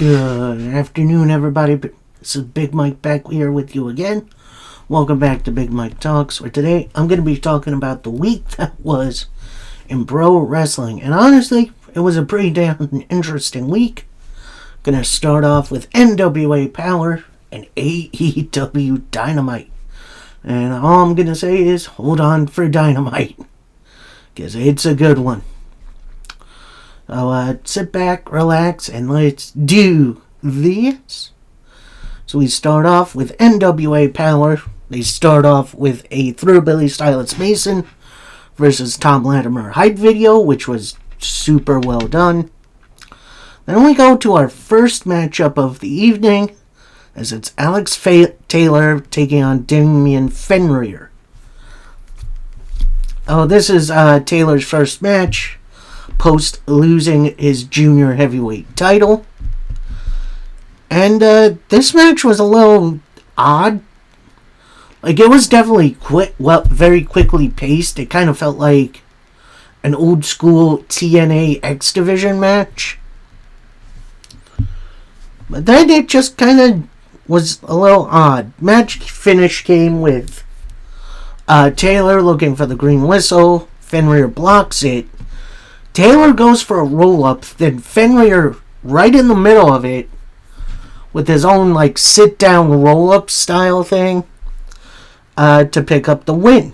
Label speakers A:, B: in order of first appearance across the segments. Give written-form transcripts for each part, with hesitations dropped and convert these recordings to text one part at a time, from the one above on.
A: Good afternoon, everybody. This is Big Mike back here with you again. Welcome back to Big Mike Talks, where today I'm going to be talking about the week that was in pro wrestling. And honestly, it was a pretty damn interesting week. Going to start off with NWA Power and AEW Dynamite. And all I'm going to say is hold on for Dynamite, because it's a good one. So sit back, relax, and let's do this. So we start off with NWA Power. They start off with a Thrillbilly Stylist Mason versus Tom Latimer hype video, which was super well done. Then we go to our first matchup of the evening, as it's Alex Taylor taking on Damian Fenrir. Oh, this is Taylor's first match post losing his junior heavyweight title. And this match was a little odd. Like, it was definitely very quickly paced. It kind of felt like an old school TNA X Division match. But then it just kind of was a little odd. Match finish came with Taylor looking for the green whistle. Fenrir blocks it. Taylor goes for a roll-up, then Fenrir right in the middle of it with his own like sit-down roll-up style thing to pick up the win.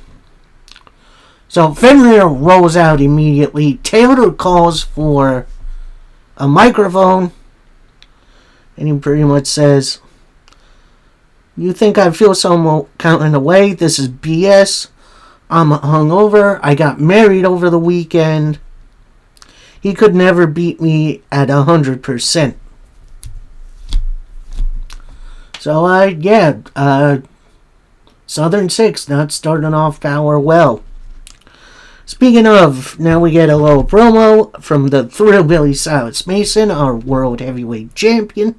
A: So Fenrir rolls out immediately. Taylor calls for a microphone, and he pretty much says, "You think I feel some kind of way? This is BS. I'm hungover. I got married over the weekend. He could never beat me at 100%. So, Southern Six not starting off Power well. Speaking of, now we get a little promo from the Thrillbilly Stylist Mason, our World Heavyweight Champion.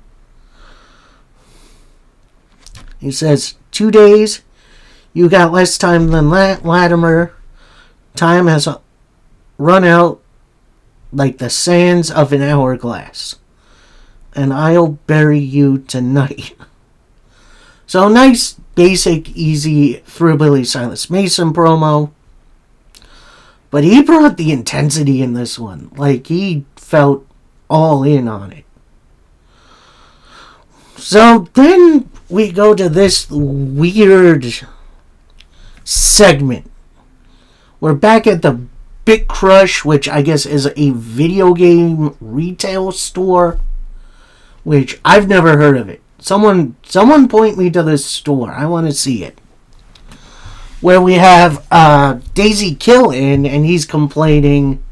A: He says, 2 days, you got less time than Latimer. Time has run out like the sands of an hourglass, and I'll bury you tonight." So nice, basic, easy Thrillbilly Stylist Mason promo. But he brought the intensity in this one. Like, he felt all in on it. So then we go to this weird segment. We're back at the Big Crush, which I guess is a video game retail store, which I've never heard of it. Someone point me to this store. I want to see it. Where we have Daisy Kill in, and he's complaining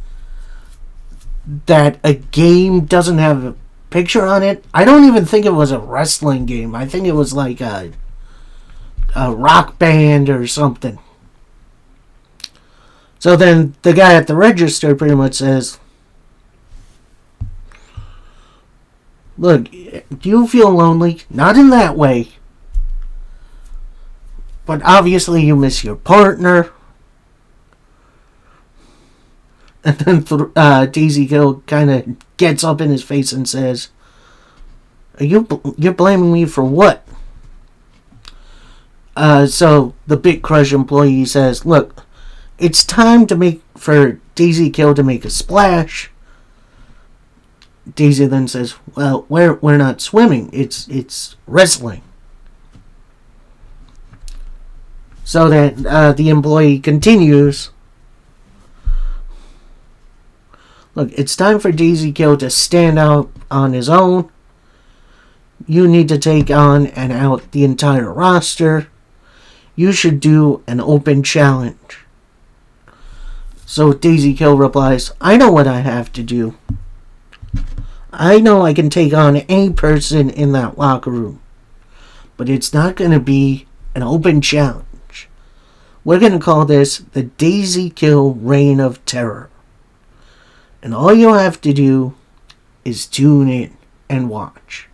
A: that a game doesn't have a picture on it. I don't even think it was a wrestling game. I think it was like a rock band or something. So then the guy at the register pretty much says, "Look, do you feel lonely? Not in that way. But obviously you miss your partner." And then Daisy Gill kind of gets up in his face and says, You're blaming me for what?" So the Big Crush employee says, "Look, it's time for Daisy Kill to make a splash." Daisy then says, "Well, we're not swimming. It's wrestling." So that the employee continues, "Look, it's time for Daisy Kill to stand out on his own. You need to take on and out the entire roster. You should do an open challenge." So Daisy Kill replies, "I know what I have to do. I know I can take on any person in that locker room. But it's not going to be an open challenge. We're going to call this the Daisy Kill Reign of Terror. And all you have to do is tune in and watch."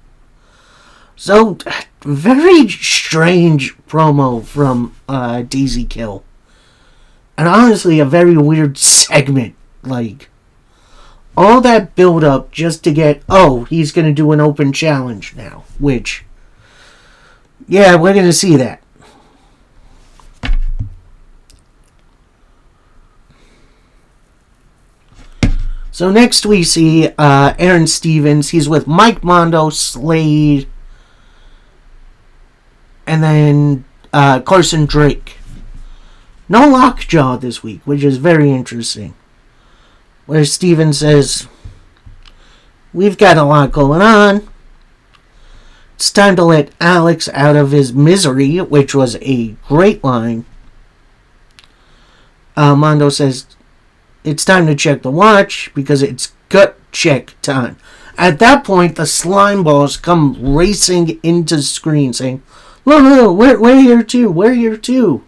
A: So, very strange promo from Daisy Kill. And honestly, a very weird segment. Like, all that build up just to get, oh, he's going to do an open challenge now, which, yeah, we're going to see that. So next we see Aaron Stevens. He's with Mike Mondo, Slade, and then Carson Drake. No Lockjaw this week, which is very interesting. Where Stevens says, we've got a lot going on. It's time to let Alex out of his misery, which was a great line. Mondo says, it's time to check the watch because it's gut check time. At that point, the slime balls come racing into the screen saying, look, we're here too, we're here too.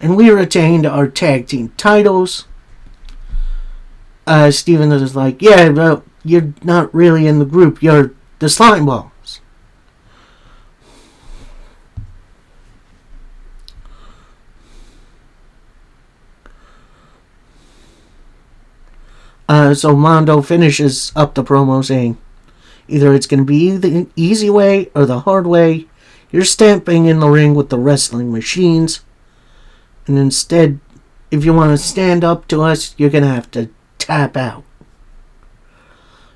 A: And we retained our tag team titles. Steven is like, yeah, but you're not really in the group, you're the slime balls. So Mondo finishes up the promo saying, either it's going to be the easy way or the hard way. You're stamping in the ring with the wrestling machines. And instead, if you want to stand up to us, you're going to have to tap out.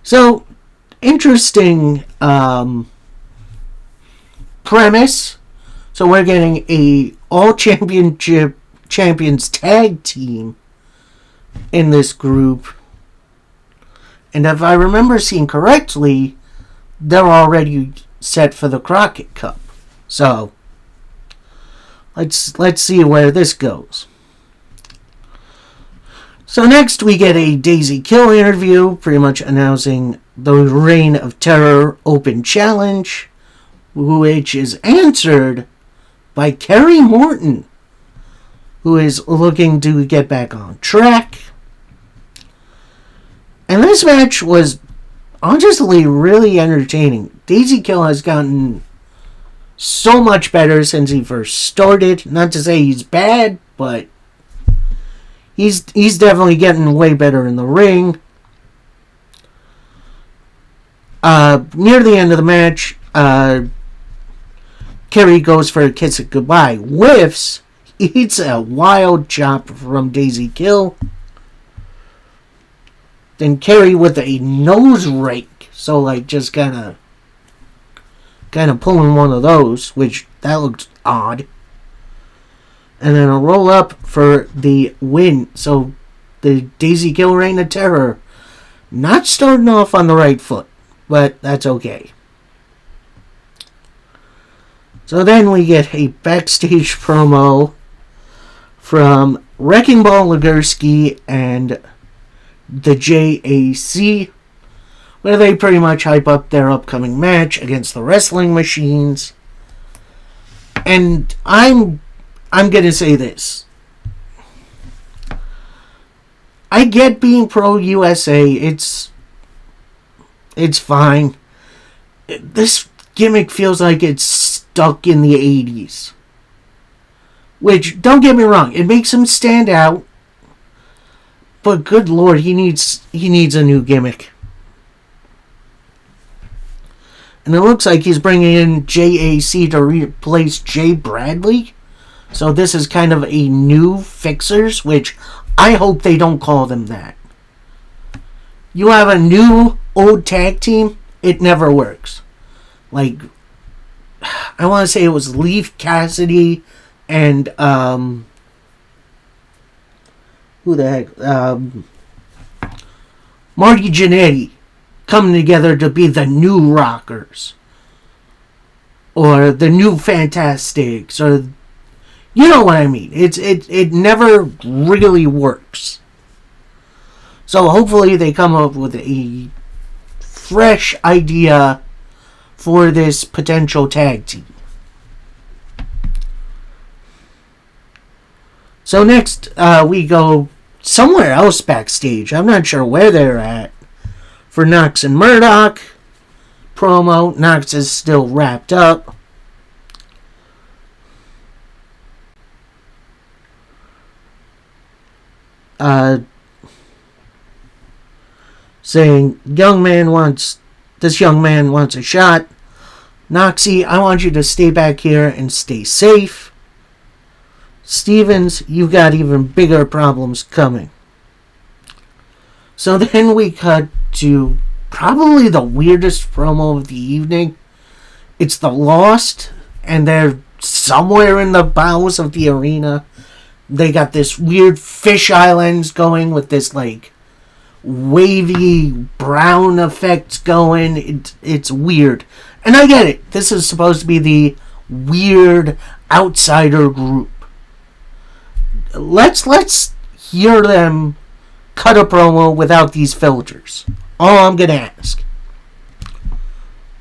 A: So, interesting premise. So we're getting a all-championship champions tag team in this group. And if I remember seeing correctly, they're already set for the Crockett Cup. So, let's see where this goes. So next we get a Daisy Kill interview, pretty much announcing the Reign of Terror Open Challenge, which is answered by Kerry Morton, who is looking to get back on track. And this match was honestly really entertaining. Daisy Kill has gotten so much better since he first started. Not to say he's bad, but he's definitely getting way better in the ring. Near the end of the match, Kerry goes for a kiss of goodbye. Whiffs, eats a wild chop from Daisy Kill. Then Kerry with a nose rake. So, like, just kind of pulling one of those, which that looked odd. And then a roll up for the win. So, the Daisy Kill Reign of Terror not starting off on the right foot, but that's okay. So then we get a backstage promo from Wrecking Ball Legursky and the JAC, where they pretty much hype up their upcoming match against the Wrestling Machines. And I'm gonna say this. I get being pro USA. It's fine. This gimmick feels like it's stuck in the 80s. Which, don't get me wrong, it makes him stand out. But good lord, he needs a new gimmick. And it looks like he's bringing in JAC to replace Jay Bradley. So this is kind of a new Fixers, which I hope they don't call them that. You have a new old tag team, it never works. Like, I want to say it was Leif Cassidy and who the heck? Marty Jannetty coming together to be the new Rockers. Or the new Fantastics. Or, you know what I mean. It never really works. So hopefully they come up with a fresh idea for this potential tag team. So next, we go somewhere else backstage. I'm not sure where they're at. For Knox and Murdoch promo. Knox is still wrapped up. saying, this young man wants a shot. Noxie, I want you to stay back here and stay safe. Stevens, you've got even bigger problems coming. So then we cut to probably the weirdest promo of the evening. It's the Lost, and they're somewhere in the bowels of the arena. They got this weird fish islands going with this like wavy brown effects going. It's weird. And I get it. This is supposed to be the weird outsider group. Let's hear them cut a promo without these filters. All I'm going to ask.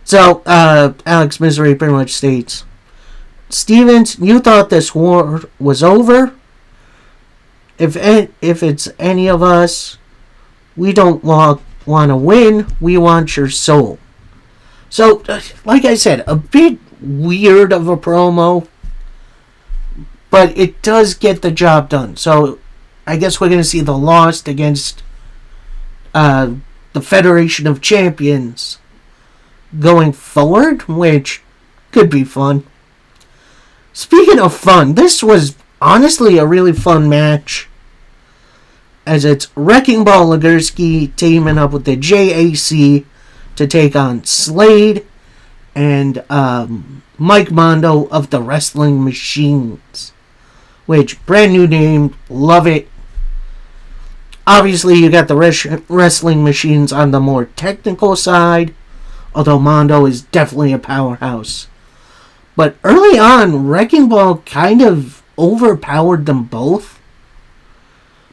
A: So, Alex Misery pretty much states, Stevens, you thought this war was over? If it's any of us, we don't want to win. We want your soul. So, like I said, a bit weird of a promo, but it does get the job done. So, I guess we're going to see the Lost against the Federation of Champions going forward, which could be fun. Speaking of fun, this was honestly a really fun match, as it's Wrecking Ball Legursky teaming up with the JAC to take on Slade and Mike Mondo of the Wrestling Machines, which, brand new name, love it. Obviously, you got the Wrestling Machines on the more technical side, although Mondo is definitely a powerhouse. But early on, Wrecking Ball kind of overpowered them both.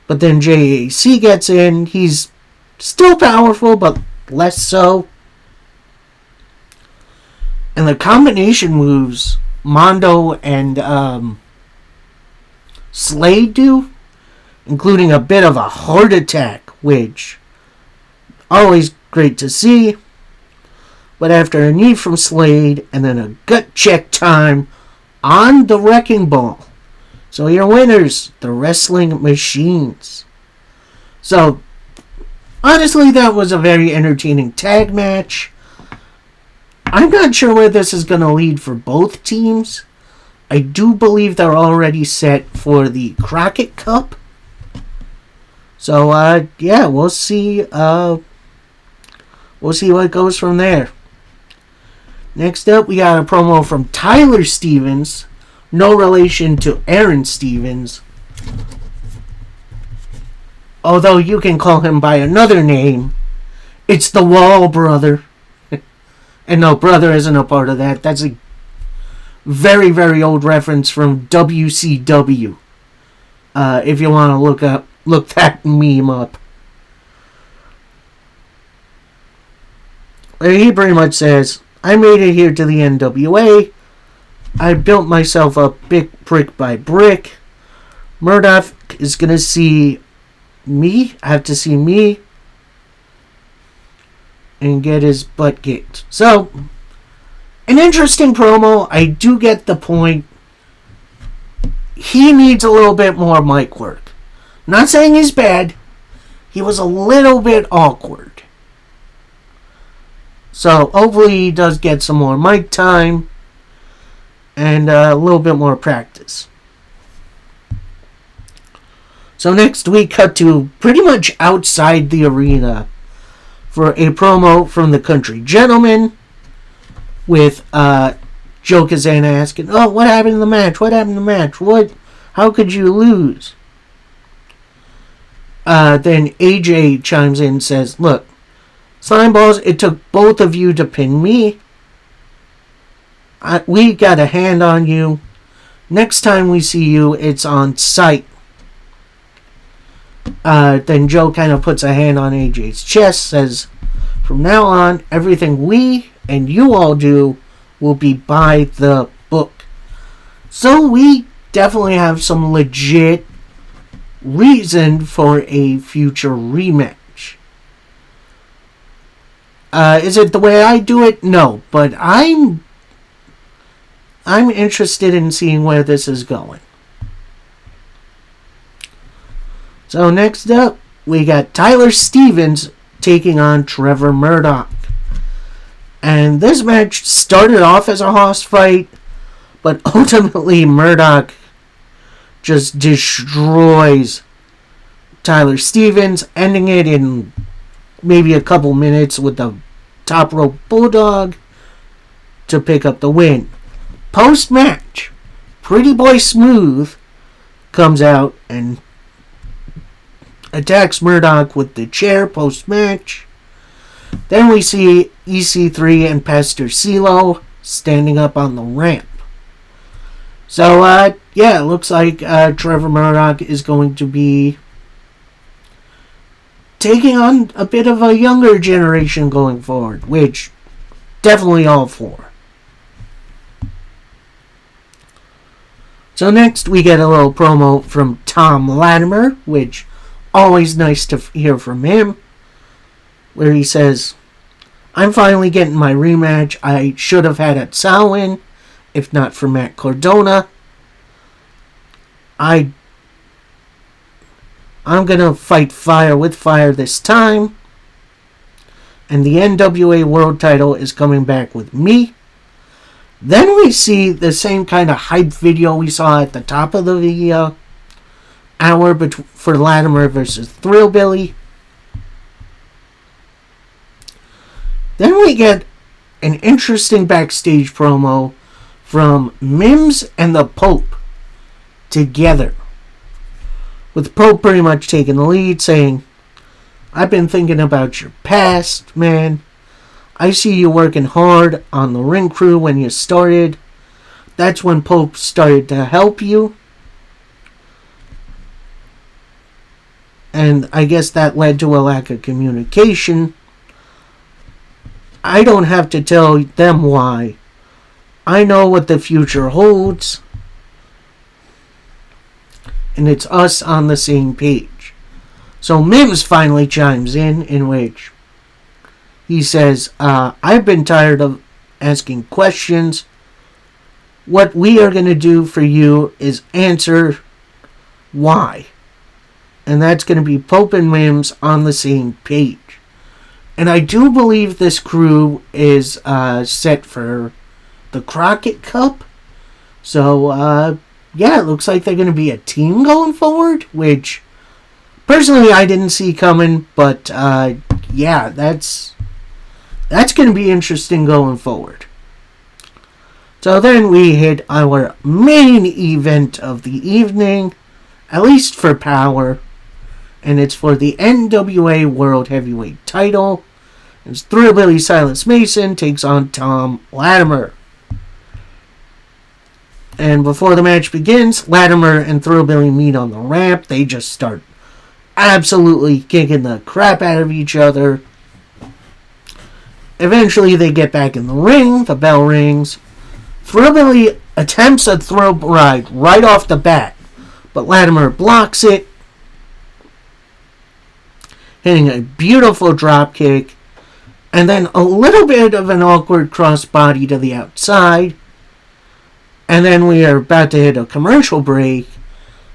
A: But then JAC gets in. He's still powerful, but less so. And the combination moves Mondo and Slade do, including a bit of a heart attack, which always great to see. But after a knee from Slade and then a gut check time on the Wrecking Ball. So your winners, the Wrestling Machines. So, honestly, that was a very entertaining tag match. I'm not sure where this is going to lead for both teams. I do believe they're already set for the Crockett Cup. So, yeah, we'll see. We'll see what goes from there. Next up, we got a promo from Tyler Stevens. No relation to Aaron Stevens. Although you can call him by another name. It's the Wall Brother. And no, brother isn't a part of that. That's a very, very old reference from WCW. If you want to look that meme up. He pretty much says, I made it here to the NWA. I built myself up brick by brick. Murdoch is going to see me, have to see me, and get his butt kicked. So, an interesting promo. I do get the point. He needs a little bit more mic work. Not saying he's bad. He was a little bit awkward. So, hopefully he does get some more mic time and a little bit more practice. So next we cut to pretty much outside the arena for a promo from the Country Gentlemen with Joe Kazana asking, oh, what happened in the match? What happened in the match? How could you lose? Then AJ chimes in and says, look, Slime Balls, it took both of you to pin me. We got a hand on you. Next time we see you, it's on sight. Then Joe kind of puts a hand on AJ's chest, says, from now on, everything we and you all do will be by the book. So we definitely have some legit reason for a future rematch. Is it the way I do it? No, but I'm interested in seeing where this is going. So next up, we got Tyler Stevens taking on Trevor Murdoch. And this match started off as a hoss fight, but ultimately Murdoch just destroys Tyler Stevens, ending it in maybe a couple minutes with the top rope bulldog to pick up the win. Post-match, Pretty Boy Smooth comes out and attacks Murdoch with the chair post-match. Then we see EC3 and Pastor CeeLo standing up on the ramp. So, it looks like Trevor Murdoch is going to be taking on a bit of a younger generation going forward, which definitely all for. So next we get a little promo from Tom Latimer, which always nice to hear from him, where he says, "I'm finally getting my rematch I should have had at Samhain, if not for Matt Cardona. I'm gonna fight fire with fire this time, and the NWA World title is coming back with me." Then we see the same kind of hype video we saw at the top of the hour for Latimer versus Thrillbilly. Then we get an interesting backstage promo from Mims and the Pope together, with Pope pretty much taking the lead, saying, "I've been thinking about your past, man. I see you working hard on the ring crew when you started. That's when Pope started to help you. And I guess that led to a lack of communication. I don't have to tell them why. I know what the future holds. And it's us on the same page." So Mims finally chimes in which he says, "I've been tired of asking questions. What we are going to do for you is answer why." And that's going to be Pope and Mims on the same page. And I do believe this crew is set for the Crockett Cup. So, it looks like they're going to be a team going forward, which personally I didn't see coming. But, that's going to be interesting going forward. So then we hit our main event of the evening, at least for Power, and it's for the NWA World Heavyweight title. It's Thrillbilly Silas Mason takes on Tom Latimer. And before the match begins, Latimer and Thrillbilly meet on the ramp. They just start absolutely kicking the crap out of each other. Eventually, they get back in the ring. The bell rings. Thrillbilly attempts a throw ride right off the bat, but Latimer blocks it, hitting a beautiful drop kick, and then a little bit of an awkward crossbody to the outside. And then we are about to hit a commercial break,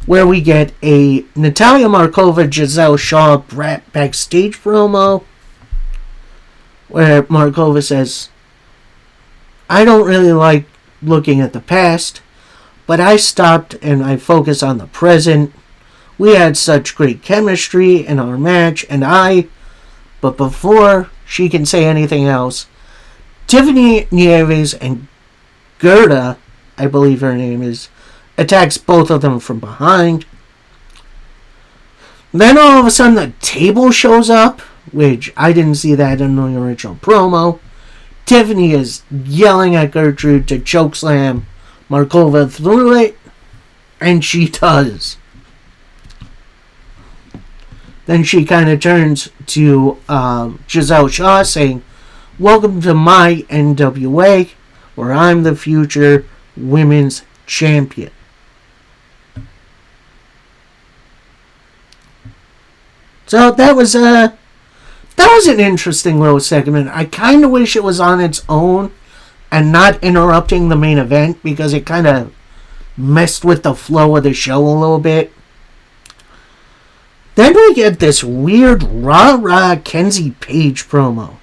A: where we get a Natalia Markova, Giselle Shaw backstage promo, where Markova says, "I don't really like looking at the past, but I stopped and I focus on the present. We had such great chemistry in our match, but before she can say anything else, Tiffany Nieves and Gerda, I believe her name is, attacks both of them from behind. Then all of a sudden the table shows up, which I didn't see that in the original promo. Tiffany is yelling at Gertrude to chokeslam Markova through it, and she does. Then she kind of turns to Giselle Shaw saying, "Welcome to my NWA, where I'm the future women's champion." So that was an interesting little segment. I kind of wish it was on its own and not interrupting the main event, because it kind of messed with the flow of the show a little bit. Then we get this weird rah-rah Kenzie Page promo,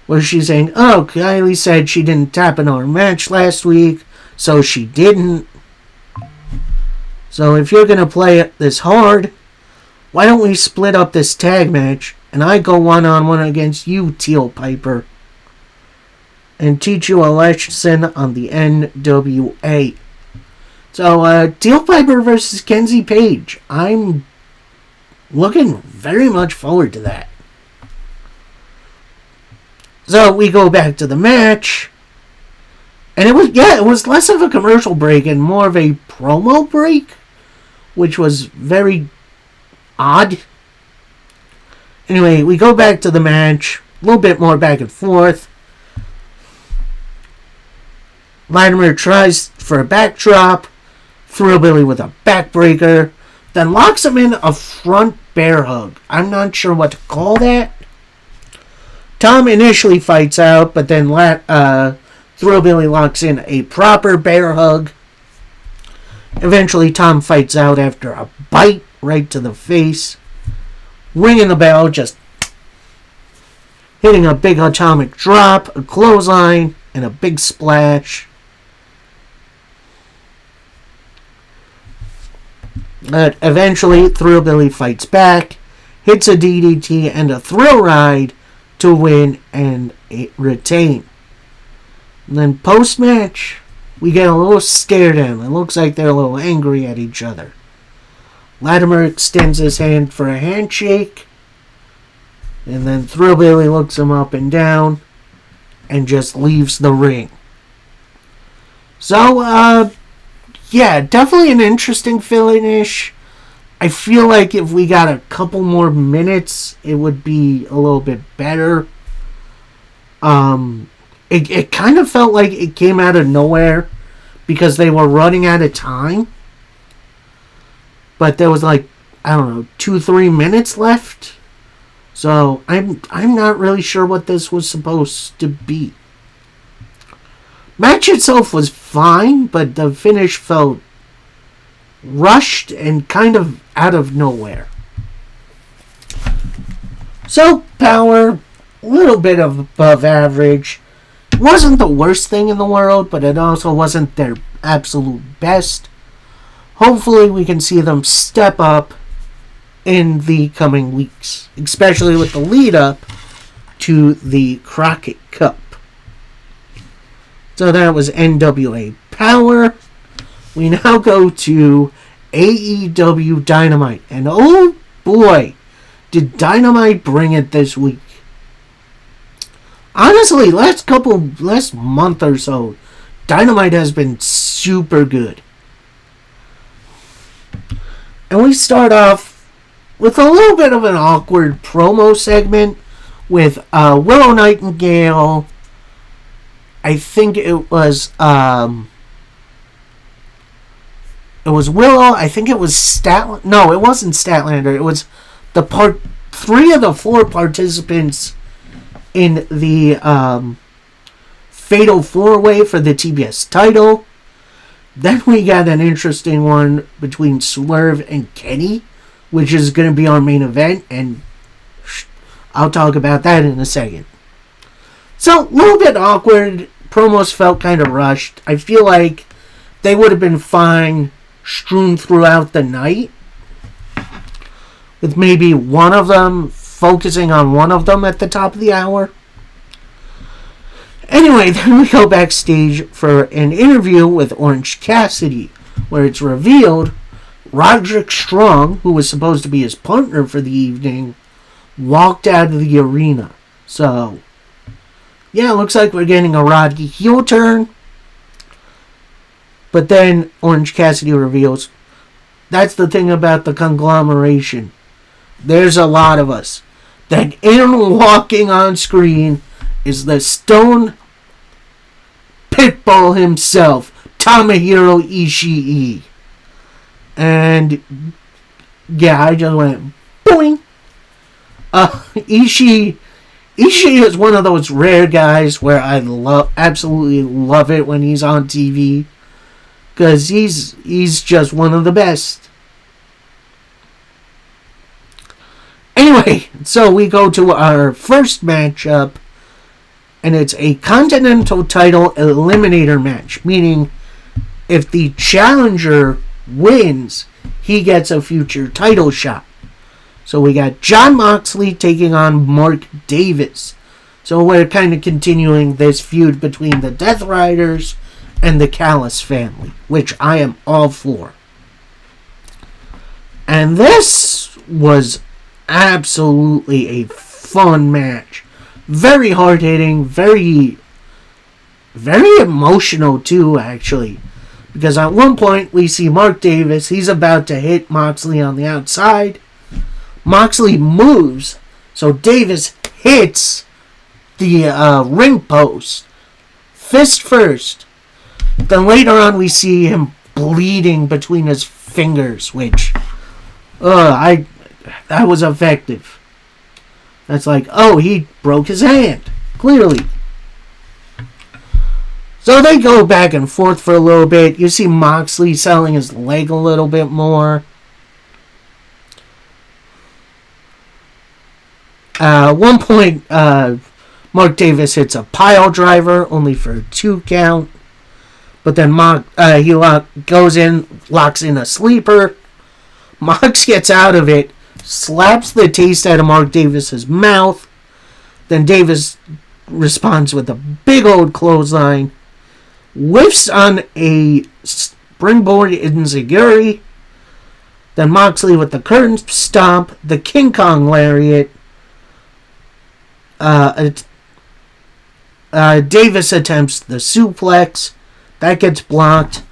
A: where she's saying, oh, Kylie said she didn't tap in our match last week, so she didn't. So if you're going to play it this hard, why don't we split up this tag match, and I go one-on-one against you, Teal Piper, and teach you a lesson on the NWA. So, Teal Piper versus Kenzie Page. I'm looking very much forward to that. So, we go back to the match. And it was less of a commercial break and more of a promo break, which was very odd. Anyway, we go back to the match. A little bit more back and forth. Latimer tries for a backdrop. Thrillbilly with a backbreaker. Then locks him in a front bear hug. I'm not sure what to call that. Tom initially fights out, but then Thrillbilly locks in a proper bear hug. Eventually, Tom fights out after a bite right to the face. Ringing the bell, just hitting a big atomic drop, a clothesline, and a big splash. But eventually, Thrillbilly fights back, hits a DDT and a Thrill Ride to win and retain. And then post-match, we get a little stare down. It looks like they're a little angry at each other. Latimer extends his hand for a handshake, and then Thrillbilly looks him up and down and just leaves the ring. So, yeah, definitely an interesting finish. I feel like if we got a couple more minutes, it would be a little bit better. It kind of felt like it came out of nowhere because they were running out of time. But there was 2-3 minutes left. So I'm not really sure what this was supposed to be. Match itself was fine, but the finish felt rushed and kind of out of nowhere. So, power, a little bit of above average. It wasn't the worst thing in the world, but it also wasn't their absolute best. Hopefully we can see them step up in the coming weeks, especially with the lead up to the Crockett Cup. So that was NWA Power. We now go to AEW Dynamite. And oh boy, did Dynamite bring it this week. Honestly, last month or so, Dynamite has been super good. And we start off with a little bit of an awkward promo segment with Willow Nightingale. I think it was Willow. I think it was Statlander. No, it wasn't Statlander. It was the 3 of the 4 participants in the Fatal 4-Way for the TBS title. Then we got an interesting one between Swerve and Kenny, which is going to be our main event, and I'll talk about that in a second. So, a little bit awkward. Promos felt kind of rushed. I feel like they would have been fine strewn throughout the night, with maybe one of them focusing on one of them at the top of the hour. Anyway, then we go backstage for an interview with Orange Cassidy, where it's revealed Roderick Strong, who was supposed to be his partner for the evening, walked out of the arena. So, yeah, it looks like we're getting a Roddy heel turn. But then Orange Cassidy reveals, that's the thing about the conglomeration. There's a lot of us. That in walking on screen is the Stone Pitbull himself, Tomohiro Ishii. And yeah, I just went boing. Ishii is one of those rare guys where I absolutely love it when he's on TV, because he's just one of the best. Anyway, so we go to our first matchup, and it's a Continental title eliminator match, meaning if the challenger wins, he gets a future title shot. So we got Jon Moxley taking on Mark Davis. So we're kind of continuing this feud between the Death Riders and the Callis family, which I am all for. And this was absolutely a fun match. Very hard-hitting, very emotional too, actually. Because at one point we see Mark Davis, he's about to hit Moxley on the outside. Moxley moves, so Davis hits the ring post, fist first. Then later on we see him bleeding between his fingers, which, that was effective. That's like, oh, he broke his hand, clearly. So they go back and forth for a little bit. You see Moxley selling his leg a little bit more. At one point, Mark Davis hits a pile driver, only for a 2 count. But then he goes in, locks in a sleeper. Mox gets out of it, slaps the taste out of Mark Davis's mouth. Then Davis responds with a big old clothesline. Whiffs on a springboard enziguri. Then Moxley with the curtain stomp, the King Kong lariat. Davis attempts the suplex. That gets blocked,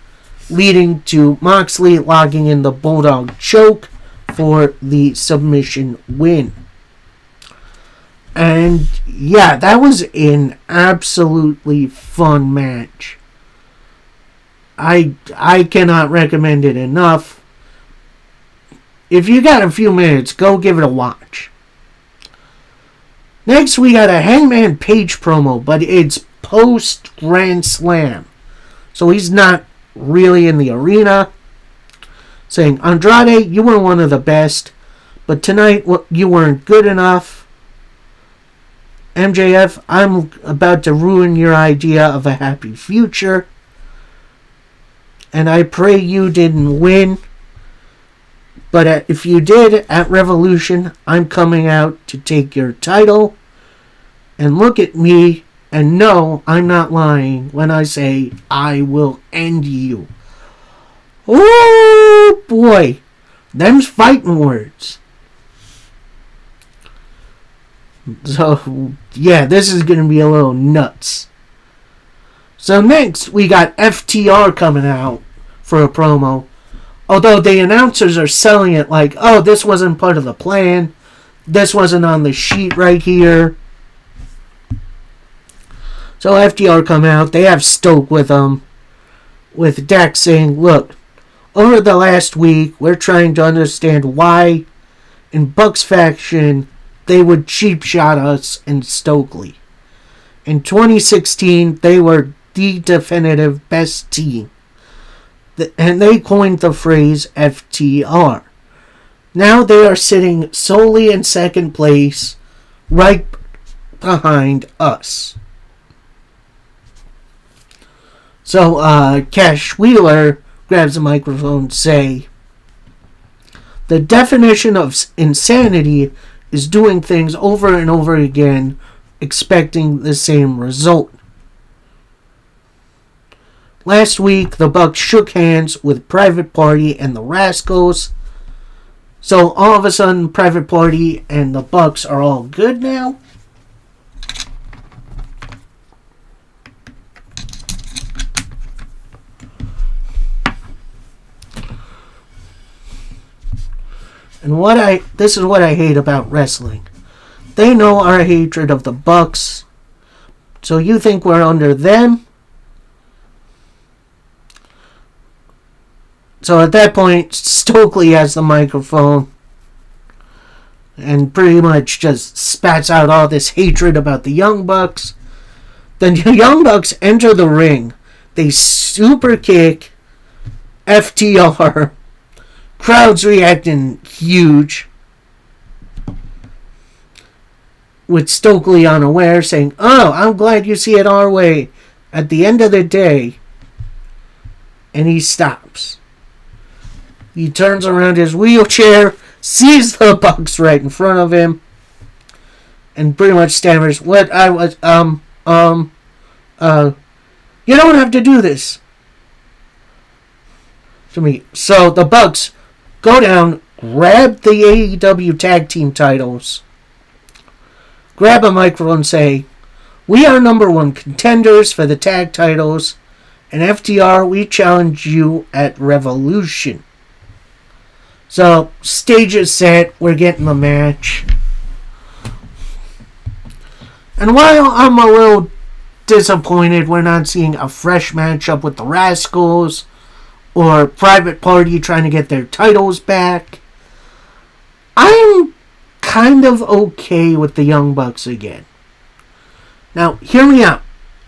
A: leading to Moxley locking in the Bulldog choke for the submission win. And yeah, that was an absolutely fun match. I cannot recommend it enough. If you got a few minutes, go give it a watch. Next, we got a Hangman Page promo, but it's post Grand Slam. So he's not really in the arena. Saying, Andrade, you were one of the best, but tonight you weren't good enough. MJF, I'm about to ruin your idea of a happy future. And I pray you didn't win. But if you did, at Revolution, I'm coming out to take your title. And look at me and know I'm not lying when I say I will end you. Oh boy, them's fighting words. So yeah, this is going to be a little nuts. So next, we got FTR coming out for a promo. Although the announcers are selling it like, oh, this wasn't part of the plan. This wasn't on the sheet right here. So FTR come out. They have Stoke with them. With Dax saying, look, over the last week, we're trying to understand why in Buck's faction they would cheap shot us in Stokely. In 2016, they were the definitive best team. And they coined the phrase FTR. Now they are sitting solely in second place, right behind us. So Cash Wheeler grabs a microphone and say, the definition of insanity is doing things over and over again, expecting the same result. Last week, the Bucks shook hands with Private Party and the Rascals. So all of a sudden, Private Party and the Bucks are all good now. And this is what I hate about wrestling. They know our hatred of the Bucks. So you think we're under them? So at that point, Stokely has the microphone and pretty much just spats out all this hatred about the Young Bucks. Then the Young Bucks enter the ring. They super kick FTR. Crowd's reacting huge. with Stokely unaware, saying, "Oh, I'm glad you see it our way. At the end of the day," and he stops. He turns around his wheelchair, sees the Bucks right in front of him, and pretty much stammers, "What I was, you don't have to do this to me." So the Bucks go down, grab the AEW tag team titles, grab a microphone and say, "We are number one contenders for the tag titles, and FTR, we challenge you at Revolution." So, stage is set, we're getting the match. And while I'm a little disappointed we're not seeing a fresh matchup with the Rascals, or Private Party trying to get their titles back, I'm kind of okay with the Young Bucks again. Now, hear me out.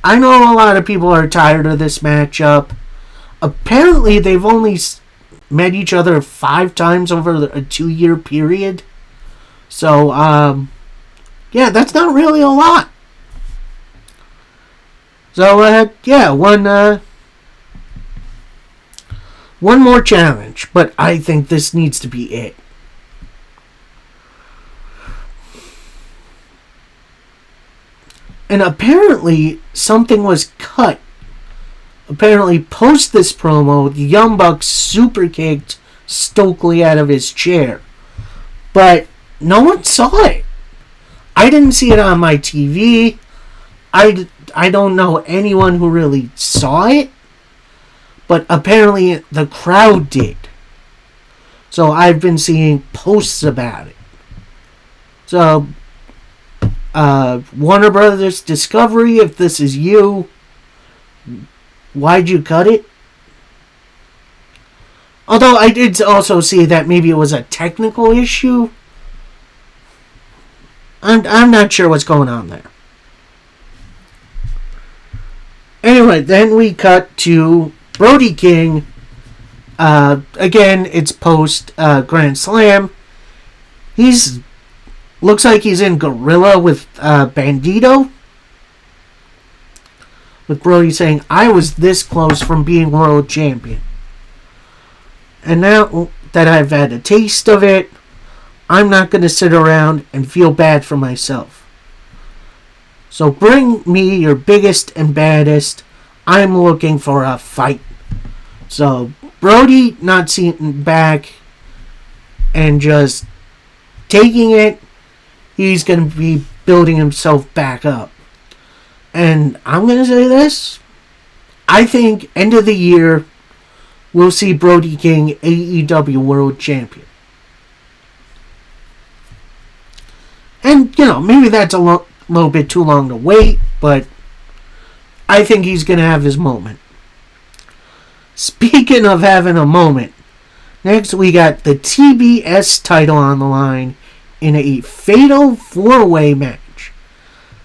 A: I know a lot of people are tired of this matchup. Apparently, they've only met each other 5 times over a 2-year period. So, yeah, that's not really a lot. So, yeah, one more challenge, but I think this needs to be it. And apparently, something was cut. Apparently, post this promo, the Young Bucks super kicked Stokely out of his chair. But no one saw it. I didn't see it on my TV. I don't know anyone who really saw it. But apparently, the crowd did. So I've been seeing posts about it. So, Warner Brothers Discovery, if this is you, why'd you cut it? Although I did also see that maybe it was a technical issue. I'm not sure what's going on there. Anyway, then we cut to Brody King. Again, it's post Grand Slam. Looks like he's in Gorilla with Bandito. With Brody saying, "I was this close from being world champion. And now that I've had a taste of it, I'm not going to sit around and feel bad for myself. So bring me your biggest and baddest. I'm looking for a fight." So Brody not sitting back and just taking it. He's going to be building himself back up. And I'm going to say this. I think end of the year, we'll see Brody King AEW World Champion. And, maybe that's a little bit too long to wait, but I think he's going to have his moment. Speaking of having a moment, next we got the TBS title on the line in a fatal 4-way match,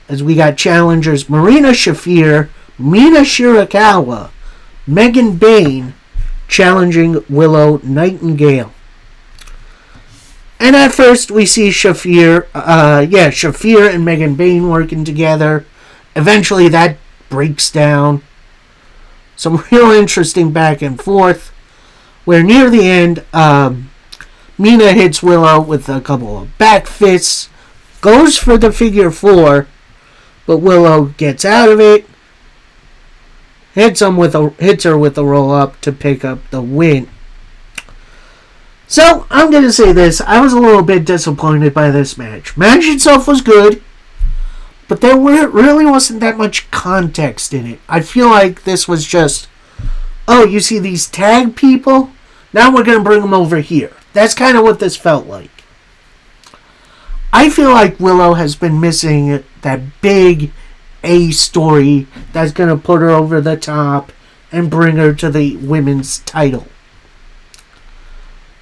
A: as we got challengers Marina Shafir, Mina Shirakawa, Megan Bayne challenging Willow Nightingale. And at first we see Shafir and Megan Bayne working together. Eventually that breaks down. Some real interesting back and forth, where near the end, Mina hits Willow with a couple of back fists, goes for the figure 4, but Willow gets out of it, hits her with a roll up to pick up the win. So I'm gonna say this: I was a little bit disappointed by this match. Match itself was good, but there really wasn't that much context in it. I feel like this was just, oh, you see these tag people? Now we're going to bring them over here. That's kind of what this felt like. I feel like Willow has been missing that big A story that's going to put her over the top and bring her to the women's title.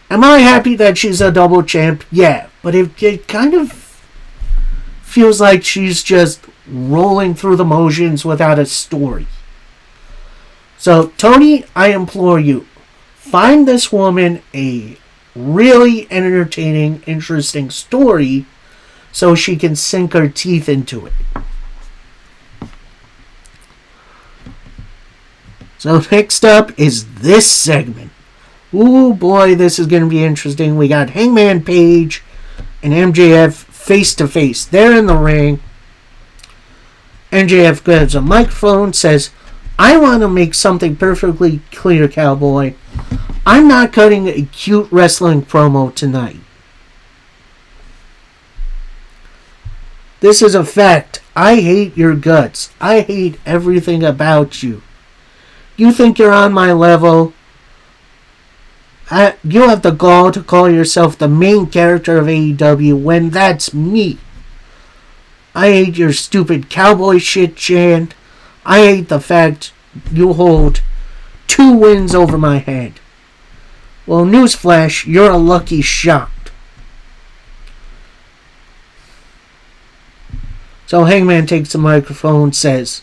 A: Am I happy that she's a double champ? Yeah, but it kind of feels like she's just rolling through the motions without a story. So, Tony, I implore you, find this woman a really entertaining, interesting story so she can sink her teeth into it. So next up is this segment. Ooh boy, this is going to be interesting. We got Hangman Page and MJF face to face. They're in the ring. MJF grabs a microphone, says, I want to make something perfectly clear, cowboy. I'm not cutting a cute wrestling promo tonight. This is a fact. I hate your guts. I hate everything about you. You think you're on my level? You have the gall to call yourself the main character of AEW when that's me. I hate your stupid cowboy shit chant. I hate the fact you hold 2 wins over my head. Well, newsflash, you're a lucky shot. So Hangman takes the microphone and says,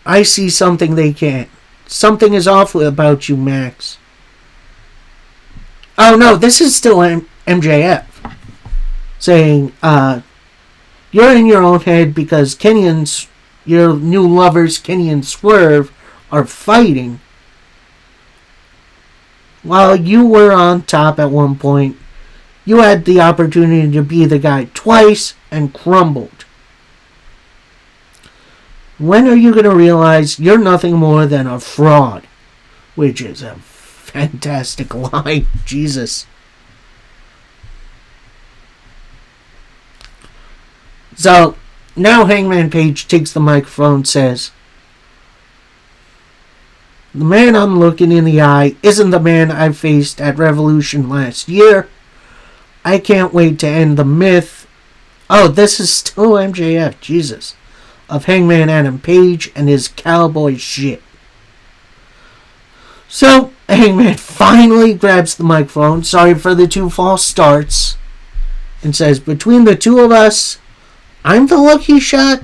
A: I see something they can't. Something is off about you, Max. Oh no, this is still MJF saying, you're in your own head because Kenny and your new lovers, Kenny and Swerve, are fighting. While you were on top at one point, you had the opportunity to be the guy twice and crumbled. When are you going to realize you're nothing more than a fraud? Which is a fantastic line. Jesus. So, now Hangman Page takes the microphone and says, the man I'm looking in the eye isn't the man I faced at Revolution last year. I can't wait to end the myth. Oh, this is still MJF, Jesus. Of Hangman Adam Page and his cowboy shit. So, Hangman finally grabs the microphone, sorry for the 2 false starts, and says, between the 2 of us, I'm the lucky shot.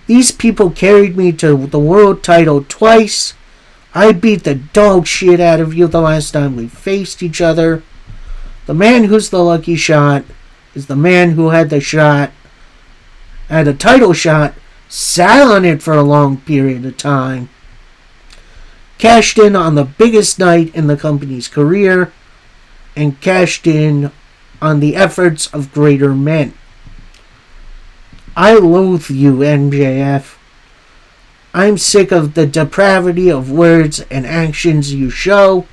A: These people carried me to the world title twice. I beat the dog shit out of you the last time we faced each other. The man who's the lucky shot is the man who had the shot, had a title shot, sat on it for a long period of time, cashed in on the biggest night in the company's career, and cashed in on the efforts of greater men. I loathe you, MJF. I'm sick of the depravity of words and actions you show.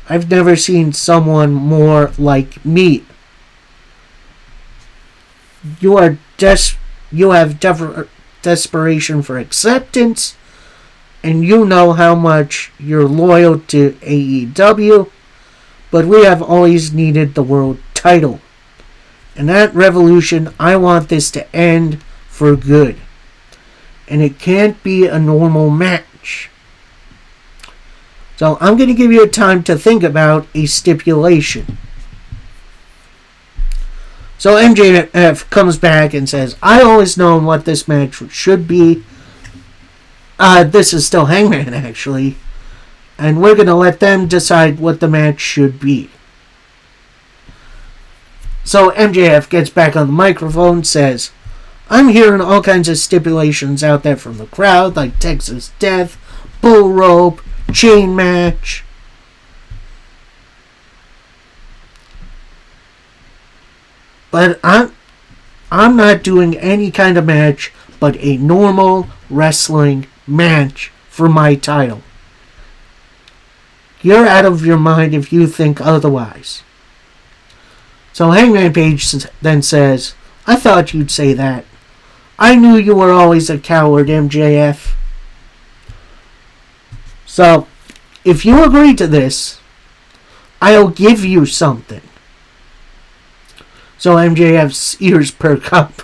A: I've never seen someone more like me. You have desperation for acceptance, and you know how much you're loyal to AEW, but we have always needed the world title. And at Revolution, I want this to end for good. And it can't be a normal match. So I'm going to give you time to think about a stipulation. So MJF comes back and says, I always known what this match should be. This is still Hangman, actually. And we're going to let them decide what the match should be. So MJF gets back on the microphone and says, I'm hearing all kinds of stipulations out there from the crowd, like Texas Death, Bull Rope, Chain Match. But I'm not doing any kind of match but a normal wrestling match for my title. You're out of your mind if you think otherwise. So Hangman Page then says, I thought you'd say that. I knew you were always a coward, MJF. So, if you agree to this, I'll give you something. So MJF's ears perk up.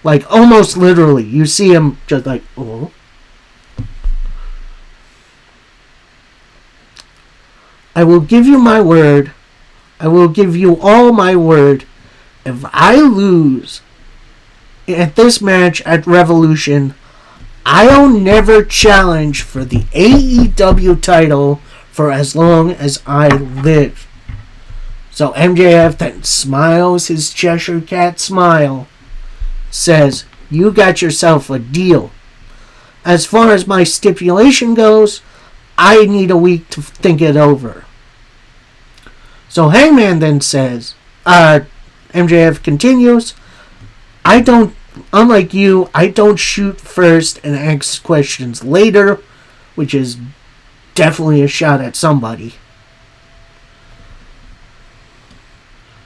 A: Like, almost literally. You see him just like, oh. I will give you my word. I will give you all my word. If I lose at this match at Revolution, I'll never challenge for the AEW title for as long as I live. So MJF then smiles his Cheshire Cat smile, says, "You got yourself a deal. As far as my stipulation goes, I need a week to think it over." So Hangman then says, MJF continues, unlike you, I don't shoot first and ask questions later, which is definitely a shot at somebody.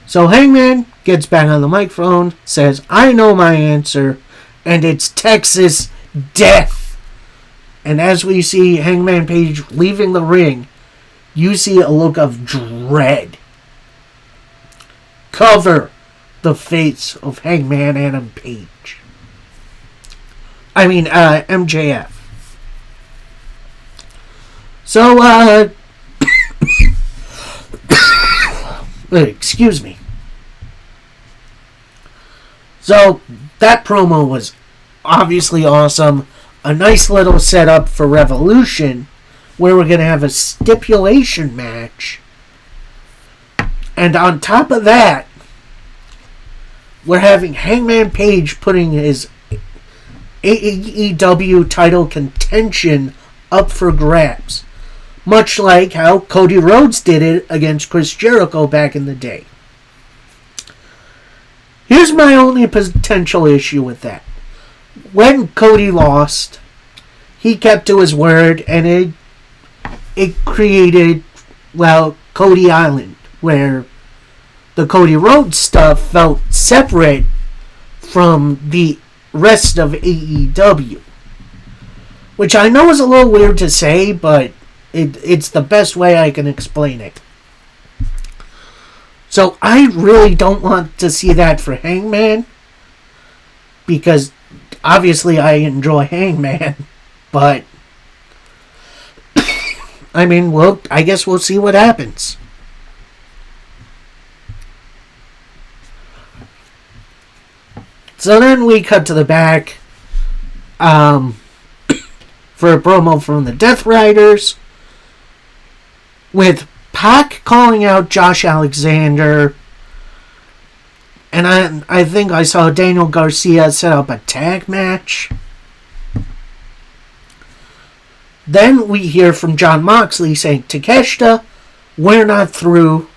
A: So Hangman gets back on the microphone, says, "I know my answer, and it's Texas Death." And as we see Hangman Page leaving the ring, you see a look of dread cover the face of Hangman Adam Page. MJF. So, excuse me. So, that promo was obviously awesome. A nice little setup for Revolution, where we're going to have a stipulation match. And on top of that, we're having Hangman Page putting his AEW title contention up for grabs. Much like how Cody Rhodes did it against Chris Jericho back in the day. Here's my only potential issue with that. When Cody lost, he kept to his word, and it created, Cody Island, where the Cody Rhodes stuff felt separate from the rest of AEW. Which I know is a little weird to say, but it's the best way I can explain it. So I really don't want to see that for Hangman, because obviously I enjoy Hangman, but I guess we'll see what happens. So then we cut to the back for a promo from the Death Riders, with Pac calling out Josh Alexander, and I think I saw Daniel Garcia set up a tag match. Then we hear from Jon Moxley saying, "Takeshita, we're not through.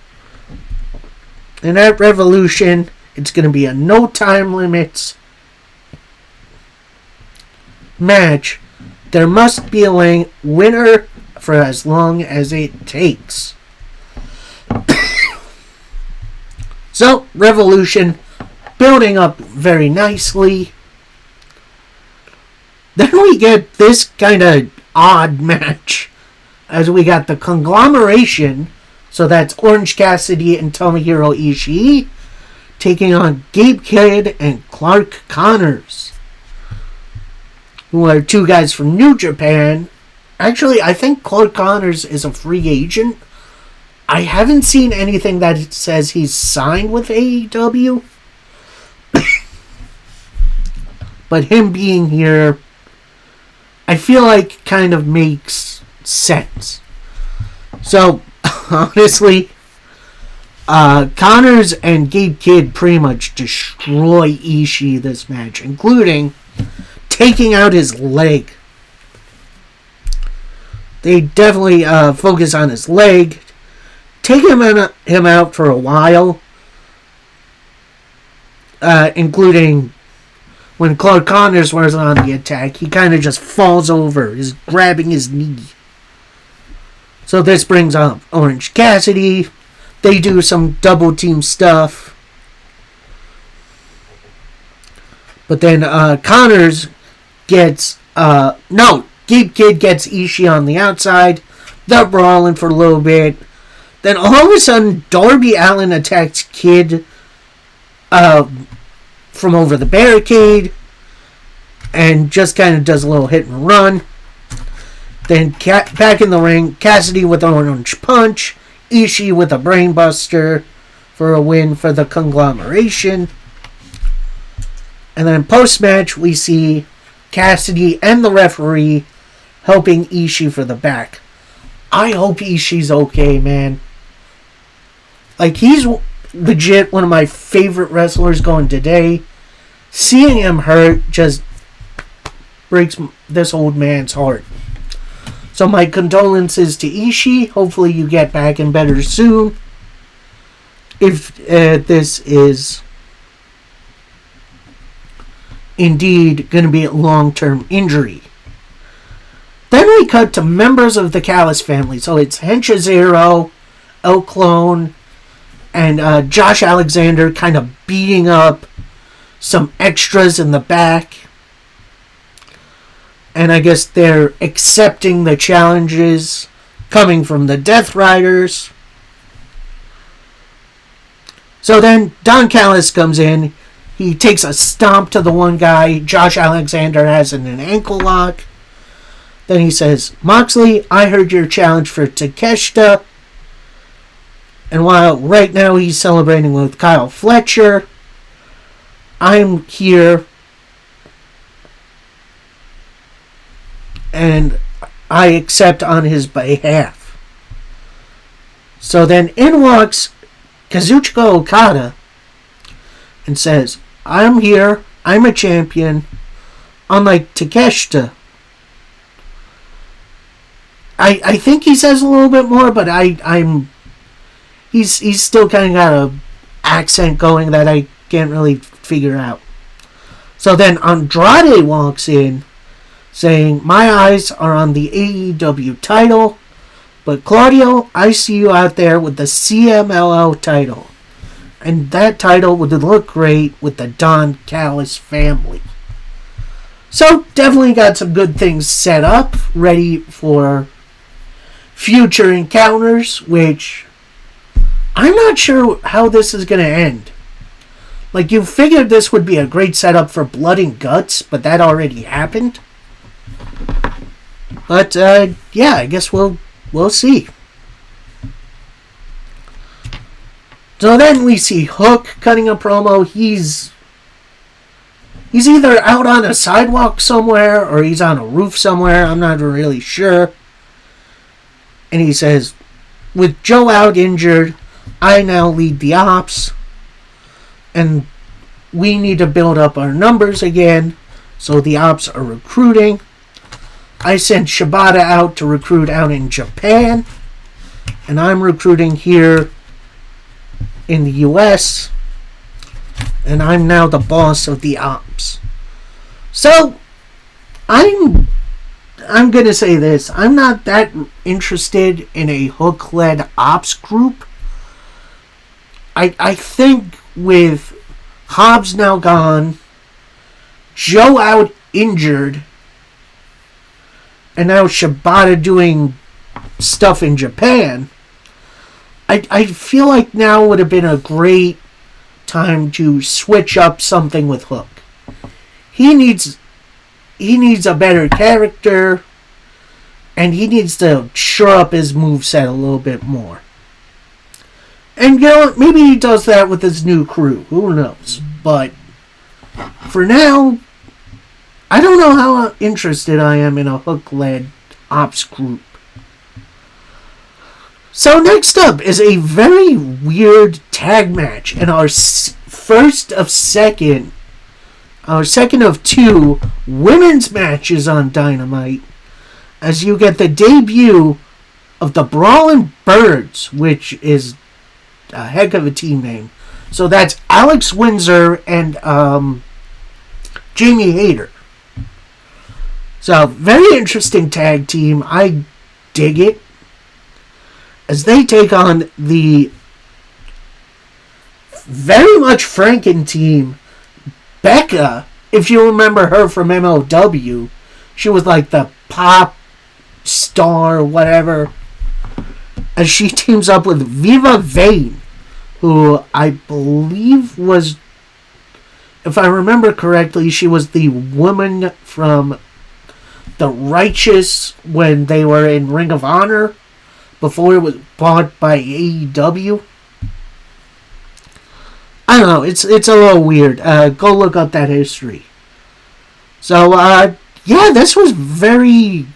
A: And at Revolution, it's going to be a no time limits match. There must be a winner for as long as it takes." So, Revolution building up very nicely. Then we get this kind of odd match, as we got the Conglomeration, so that's Orange Cassidy and Tomohiro Ishii, taking on Gabe Kidd and Clark Connors, who are two guys from New Japan. Actually, I think Clark Connors is a free agent. I haven't seen anything that says he's signed with AEW. But him being here, I feel like kind of makes sense. So, honestly, Connors and Gabe Kidd pretty much destroy Ishii this match, including taking out his leg. They definitely focus on his leg, take him out for a while, including when Clark Connors was on the attack. He kind of just falls over, is grabbing his knee. So this brings up Orange Cassidy. They do some double team stuff. But then Connors gets... Gabe Kidd gets Ishii on the outside. They're brawling for a little bit. Then all of a sudden, Darby Allin attacks Kidd from over the barricade. And just kind of does a little hit and run. Then back in the ring, Cassidy with an orange punch. Ishii with a brainbuster for a win for the Conglomeration. And then post-match, we see Cassidy and the referee helping Ishii for the back. I hope Ishii's okay, man. Like, he's legit one of my favorite wrestlers going today. Seeing him hurt just breaks this old man's heart. So my condolences to Ishii. Hopefully you get back and better soon. If this is indeed going to be a long-term injury. Then we cut to members of the Callis family. So it's Hensha Zero, El Clone, and Josh Alexander kind of beating up some extras in the back. And I guess they're accepting the challenges coming from the Death Riders. So then Don Callis comes in. He takes a stomp to the one guy Josh Alexander has in an ankle lock. Then he says, Moxley, I heard your challenge for Takeshita. And while right now he's celebrating with Kyle Fletcher, I'm here and I accept on his behalf. So then in walks Kazuchika Okada and says, I'm here, I'm a champion, unlike Takeshita. I think he says a little bit more, but he's still kind of got a accent going that I can't really figure out. So then Andrade walks in saying, my eyes are on the AEW title, but Claudio, I see you out there with the CMLL title. And that title would look great with the Don Callis family. So definitely got some good things set up, ready for future encounters, which I'm not sure how this is going to end. Like, you figured this would be a great setup for Blood and Guts, but that already happened. But, yeah, I guess we'll see. So then we see Hook cutting a promo. He's either out on a sidewalk somewhere or he's on a roof somewhere. I'm not really sure. And he says, with Joe out injured, I now lead the ops. And we need to build up our numbers again. So the ops are recruiting. I sent Shibata out to recruit out in Japan. And I'm recruiting here in the US. And I'm now the boss of the ops. So, I'm going to say this. I'm not that interested in a Hook-led ops group. I think with Hobbs now gone, Joe out injured, and now Shibata doing stuff in Japan, I feel like now would have been a great time to switch up something with Hook. He needs a better character, and he needs to shore up his moveset a little bit more. And you know what? Maybe he does that with his new crew. Who knows? But for now, I don't know how interested I am in a Hook-led ops group. So next up is a very weird tag match, and our second of two women's matches on Dynamite, as you get the debut of the Brawlin' Birds, which is a heck of a team name. So that's Alex Windsor and Jamie Hayter. So very interesting tag team. I dig it. As they take on the very much Franken team, Becca. If you remember her from MLW, she was like the pop star, whatever. As she teams up with Viva Vane, who I believe was, if I remember correctly, she was the woman from The Righteous when they were in Ring of Honor, before it was bought by AEW. I don't know, it's a little weird. Go look up that history. So, yeah, this was very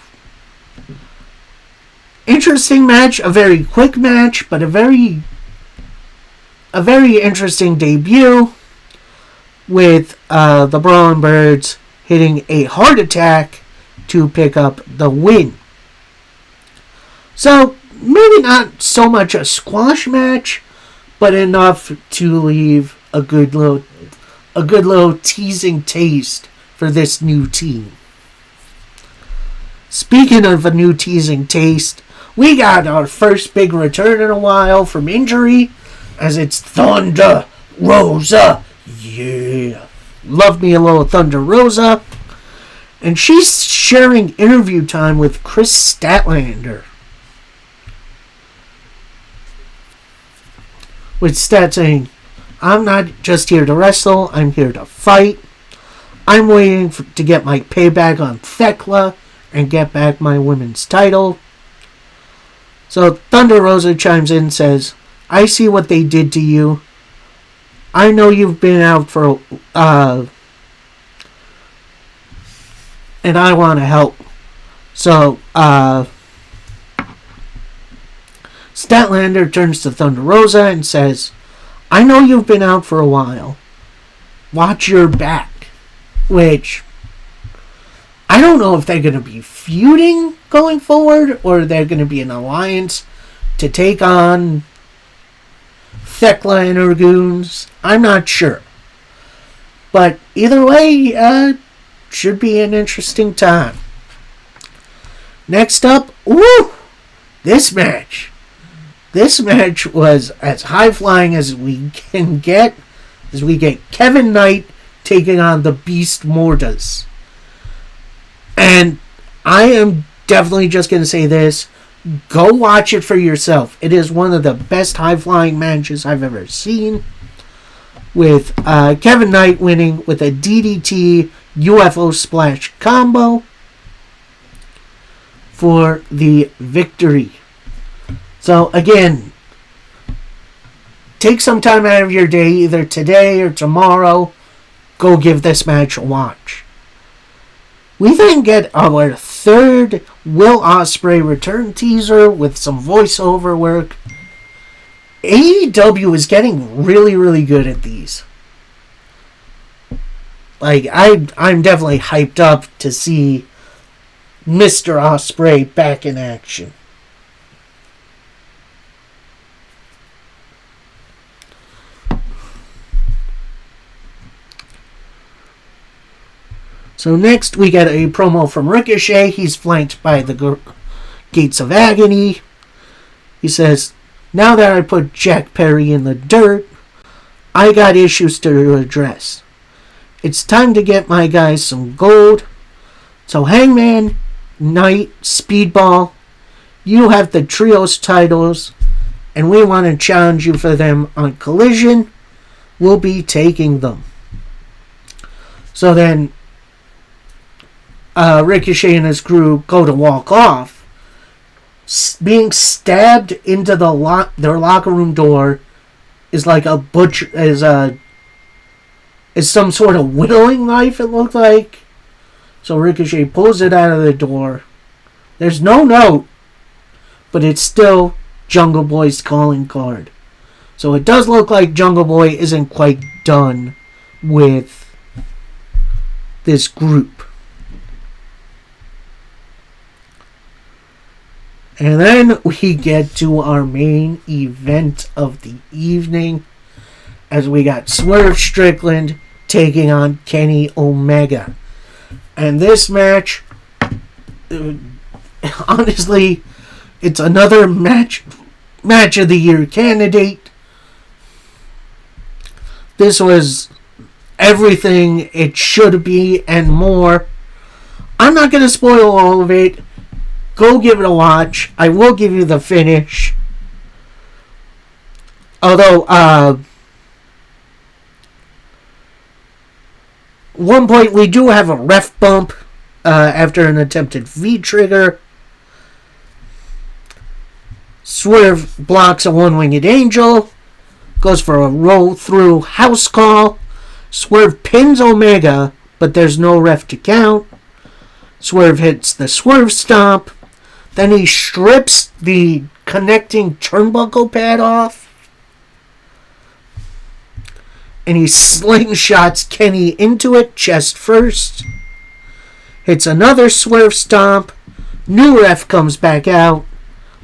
A: interesting match, a very quick match, but a very a very interesting debut with the Brawling Birds hitting a heart attack to pick up the win. So, maybe not so much a squash match, but enough to leave a good little teasing taste for this new team. Speaking of a new teasing taste, we got our first big return in a while from injury, as it's Thunder Rosa. Yeah. Love me a little Thunder Rosa. And she's sharing interview time with Chris Statlander. With Stat saying, I'm not just here to wrestle, I'm here to fight. I'm waiting to get my payback on Thekla and get back my women's title. So Thunder Rosa chimes in and says, I see what they did to you. I know you've been out for and I want to help. So Statlander turns to Thunder Rosa and says, I know you've been out for a while. Watch your back. Which, I don't know if they're going to be feuding going forward, or they're going to be an alliance to take on Thekla and her goons. I'm not sure. But either way, should be an interesting time. Next up, this match. This match was as high-flying as we can get, as we get Kevin Knight taking on the Beast Mortas. And I am definitely just going to say this. Go watch it for yourself. It is one of the best high-flying matches I've ever seen. With Kevin Knight winning with a DDT UFO Splash combo for the victory. So again, take some time out of your day, either today or tomorrow. Go give this match a watch. We then get our third Will Ospreay return teaser with some voiceover work. AEW is getting really, really good at these. Like, I'm definitely hyped up to see Mr. Ospreay back in action. So next we get a promo from Ricochet. He's flanked by the Gates of Agony. He says, now that I put Jack Perry in the dirt, I got issues to address. It's time to get my guys some gold. So Hangman, Knight, Speedball, you have the trios titles, and we want to challenge you for them on Collision. We'll be taking them. So then Ricochet and his crew go to walk off. Being stabbed into their locker room door is like a butcher, is some sort of whittling knife, it looked like. So Ricochet pulls it out of the door. There's no note, but it's still Jungle Boy's calling card. So it does look like Jungle Boy isn't quite done with this group. And then we get to our main event of the evening, as we got Swerve Strickland taking on Kenny Omega. And this match, honestly, it's another match of the year candidate. This was everything it should be and more. I'm not going to spoil all of it. Go give it a watch. I will give you the finish. Although, one point we do have a ref bump after an attempted V-trigger. Swerve blocks a one-winged angel. Goes for a roll-through house call. Swerve pins Omega, but there's no ref to count. Swerve hits the Swerve Stomp. Then he strips the connecting turnbuckle pad off. and he slingshots Kenny into it chest first. Hits another swerve stomp. New ref comes back out.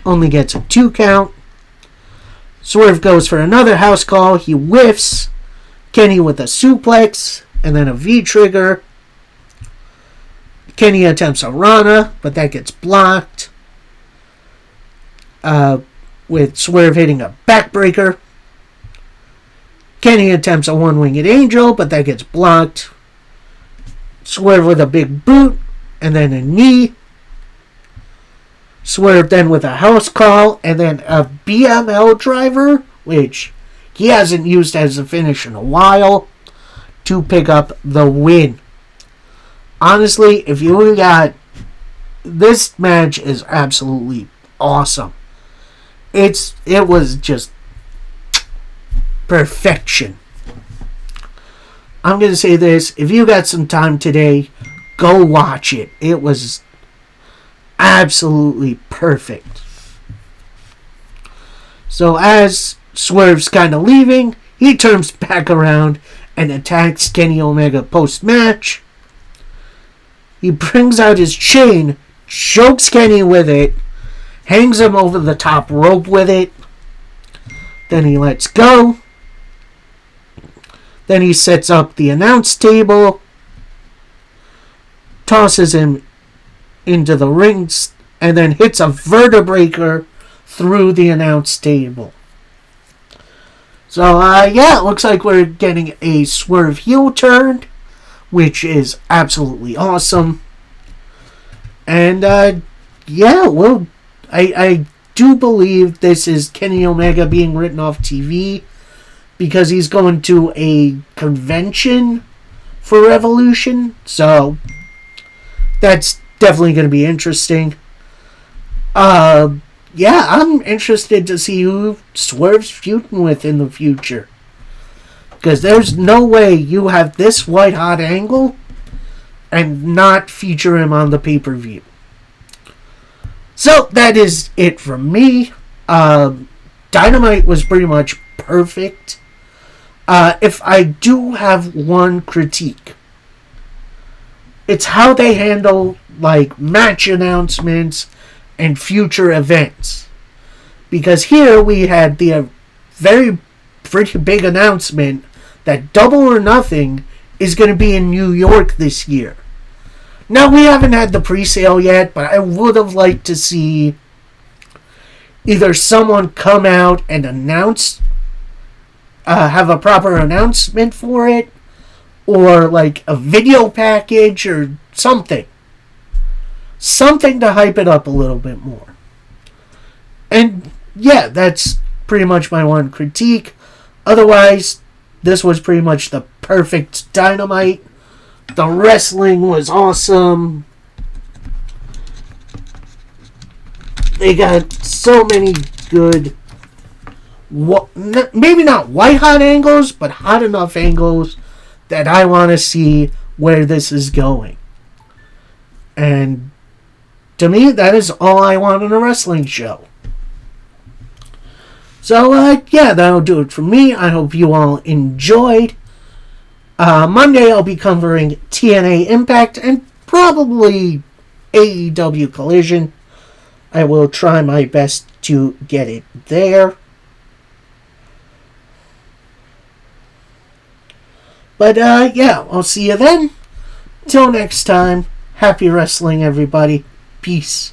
A: Only gets a 2 count. Swerve goes for another house call. He whiffs. Kenny with a suplex and then a V-trigger. Kenny attempts a Rana, but that gets blocked. With Swerve hitting a backbreaker. Kenny attempts a one-winged angel, but that gets blocked. Swerve with a big boot and then a knee. Swerve then with a house call and then a BML driver, which he hasn't used as a finish in a while, to pick up the win. Honestly, if you got... This match is absolutely awesome. It was just perfection. I'm going to say this. If you got some time today, go watch it. It was absolutely perfect. So as Swerve's kind of leaving, he turns back around and attacks Kenny Omega post-match. He brings out his chain, chokes Kenny with it, hangs him over the top rope with it. Then he lets go. Then he sets up the announce table, tosses him into the rings, and then hits a vertebreaker through the announce table. So, it looks like we're getting a Swerve heel turn, which is absolutely awesome. And, I do believe this is Kenny Omega being written off TV because he's going to a convention for Revolution. So, that's definitely going to be interesting. I'm interested to see who Swerve's feuding with in the future. Because there's no way you have this white hot angle and not feature him on the pay-per-view. So, that is it from me. Dynamite was pretty much perfect. If I do have one critique, it's how they handle, match announcements and future events. Because here we had the pretty big announcement that Double or Nothing is going to be in New York this year. Now, we haven't had the pre-sale yet, but I would have liked to see either someone come out and announce, have a proper announcement for it, or a video package or something. Something to hype it up a little bit more. And yeah, that's pretty much my one critique. Otherwise, this was pretty much the perfect Dynamite. The wrestling was awesome. They got so many good, maybe not white hot angles, but hot enough angles that I want to see where this is going. And to me, that is all I want in a wrestling show. So, that'll do it for me. I hope you all enjoyed. Monday, I'll be covering TNA Impact and probably AEW Collision. I will try my best to get it there. But, I'll see you then. Till next time, happy wrestling, everybody. Peace.